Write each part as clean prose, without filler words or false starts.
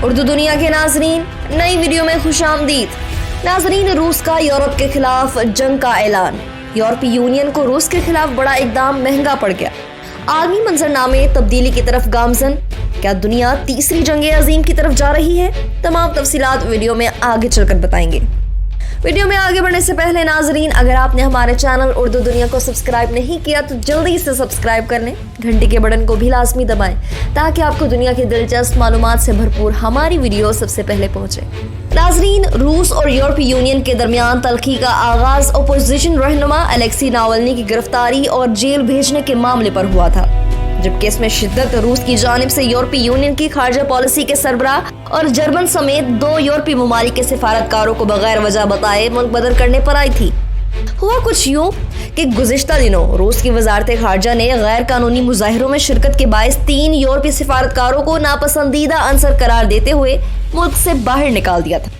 اردو دنیا کے ناظرین، نئی ویڈیو میں خوش آمدید۔ ناظرین، روس کا یورپ کے خلاف جنگ کا اعلان۔ یورپی یونین کو روس کے خلاف بڑا اقدام مہنگا پڑ گیا۔ عالمی منظرنامے تبدیلی کی طرف گامزن۔ کیا دنیا تیسری جنگ عظیم کی طرف جا رہی ہے؟ تمام تفصیلات ویڈیو میں آگے چل کر بتائیں گے۔ ویڈیو میں آگے بڑھنے سے پہلے ناظرین، اگر آپ نے ہمارے چینل اردو دنیا کو سبسکرائب نہیں کیا تو جلدی سے سبسکرائب کر لیں، گھنٹی کے بٹن کو بھی لازمی دبائیں تاکہ آپ کو دنیا کی دلچسپ معلومات سے بھرپور ہماری ویڈیو سب سے پہلے پہنچے۔ ناظرین، روس اور یورپی یونین کے درمیان تلخی کا آغاز اپوزیشن رہنما الیکسی ناولنی کی گرفتاری اور جیل بھیجنے کے معاملے پر ہوا تھا، جبکہ اس میں شدت روس کی جانب سے یورپی یونین کی خارجہ پالیسی کے سربراہ اور جرمن سمیت 2 یورپی ممالک کے سفارتکاروں کو بغیر وجہ بتائے ملک بدر کرنے پر آئی تھی۔ ہوا کچھ یوں کہ گزشتہ دنوں روس کی وزارت خارجہ نے غیر قانونی مظاہروں میں شرکت کے باعث 3 یورپی سفارتکاروں کو ناپسندیدہ عنصر قرار دیتے ہوئے ملک سے باہر نکال دیا تھا۔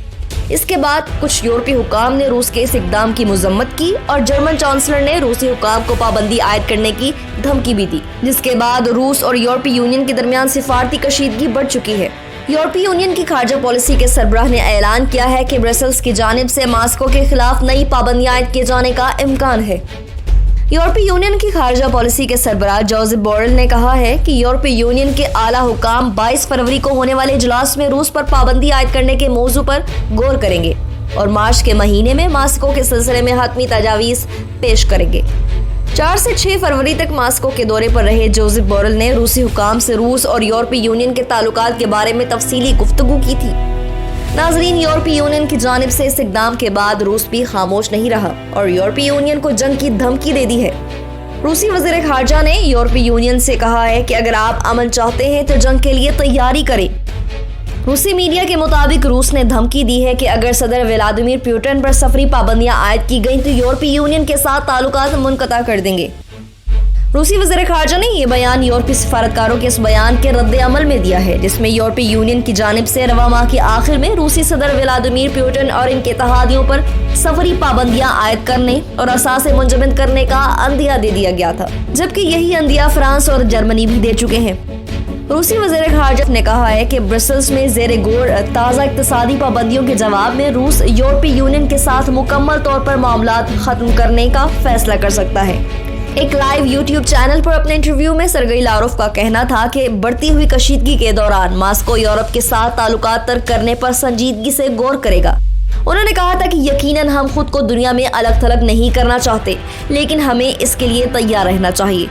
اس کے بعد کچھ یورپی حکام نے روس کے اس اقدام کی مذمت کی اور جرمن چانسلر نے روسی حکام کو پابندی عائد کرنے کی دھمکی بھی دی، جس کے بعد روس اور یورپی یونین کے درمیان سفارتی کشیدگی بڑھ چکی ہے۔ یورپی یونین کی خارجہ پالیسی کے سربراہ نے اعلان کیا ہے کہ برسلز کی جانب سے ماسکو کے خلاف نئی پابندیاں عائد کیے جانے کا امکان ہے۔ یورپی یونین کی خارجہ پالیسی کے سربراہ جوزف بورل نے کہا ہے کہ یورپی یونین کے اعلیٰ حکام 22 فروری کو ہونے والے اجلاس میں روس پر پابندی عائد کرنے کے موضوع پر غور کریں گے اور مارچ کے مہینے میں ماسکو کے سلسلے میں حتمی تجاویز پیش کریں گے۔ 4 سے 6 فروری تک ماسکو کے دورے پر رہے جوزف بورل نے روسی حکام سے روس اور یورپی یونین کے تعلقات کے بارے میں تفصیلی گفتگو کی تھی۔ ناظرین، یورپی یونین کی جانب سے اس اقدام کے بعد روس بھی خاموش نہیں رہا اور یورپی یونین کو جنگ کی دھمکی دے دی ہے۔ روسی وزیر خارجہ نے یورپی یونین سے کہا ہے کہ اگر آپ امن چاہتے ہیں تو جنگ کے لیے تیاری کریں۔ روسی میڈیا کے مطابق روس نے دھمکی دی ہے کہ اگر صدر ولادیمیر پوٹن پر سفری پابندیاں عائد کی گئیں تو یورپی یونین کے ساتھ تعلقات منقطع کر دیں گے۔ روسی وزیر خارجہ نے یہ بیان یورپی سفارتکاروں کے اس بیان کے رد عمل میں دیا ہے، جس میں یورپی یونین کی جانب سے رواں ماہ کے آخر میں روسی صدر ولادیمیر پوٹن اور ان کے اتحادیوں پر سفری پابندیاں عائد کرنے اور اثاثے منجمد کرنے کا عندیہ دے دیا گیا تھا، جبکہ یہی عندیہ فرانس اور جرمنی بھی دے چکے ہیں۔ روسی وزیر خارجہ نے کہا ہے کہ برسلز میں زیر غور تازہ اقتصادی پابندیوں کے جواب میں روس یورپی یونین کے ساتھ مکمل طور پر معاملات ختم کرنے کا فیصلہ کر سکتا ہے۔ ایک لائیو یوٹیوب چینل پر اپنے انٹرویو میں سرگئی لاروف کا کہنا تھا کہ بڑھتی ہوئی کشیدگی کے دوران ماسکو یورپ کے ساتھ تعلقات ترک کرنے پر سنجیدگی سے غور کرے گا۔ انہوں نے کہا تھا کہ یقیناً ہم خود کو دنیا میں الگ تھلگ نہیں کرنا چاہتے، لیکن ہمیں اس کے لیے تیار رہنا چاہیے۔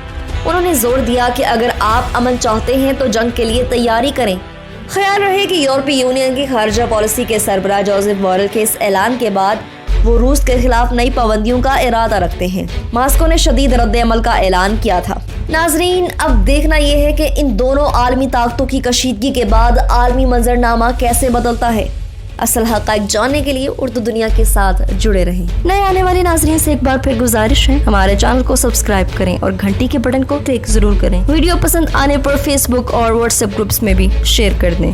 انہوں نے زور دیا کہ اگر آپ امن چاہتے ہیں تو جنگ کے لیے تیاری کریں۔ خیال رہے کہ یورپی یونین کی خارجہ پالیسی کے سربراہ جوزف بورل کے اس اعلان کے بعد وہ روس کے خلاف نئی پابندیوں کا ارادہ رکھتے ہیں۔ ماسکو نے شدید رد عمل کا اعلان کیا تھا۔ ناظرین، اب دیکھنا یہ ہے کہ ان دونوں عالمی طاقتوں کی کشیدگی کے بعد عالمی منظرنامہ کیسے بدلتا ہے۔ اصل حقائق جاننے کے لیے اردو دنیا کے ساتھ جڑے رہیں۔ نئے آنے والے ناظرین سے ایک بار پھر گزارش ہے، ہمارے چینل کو سبسکرائب کریں اور گھنٹی کے بٹن کو کلک ضرور کریں۔ ویڈیو پسند آنے پر فیس بک اور واٹس ایپ گروپس میں بھی شیئر کر دیں۔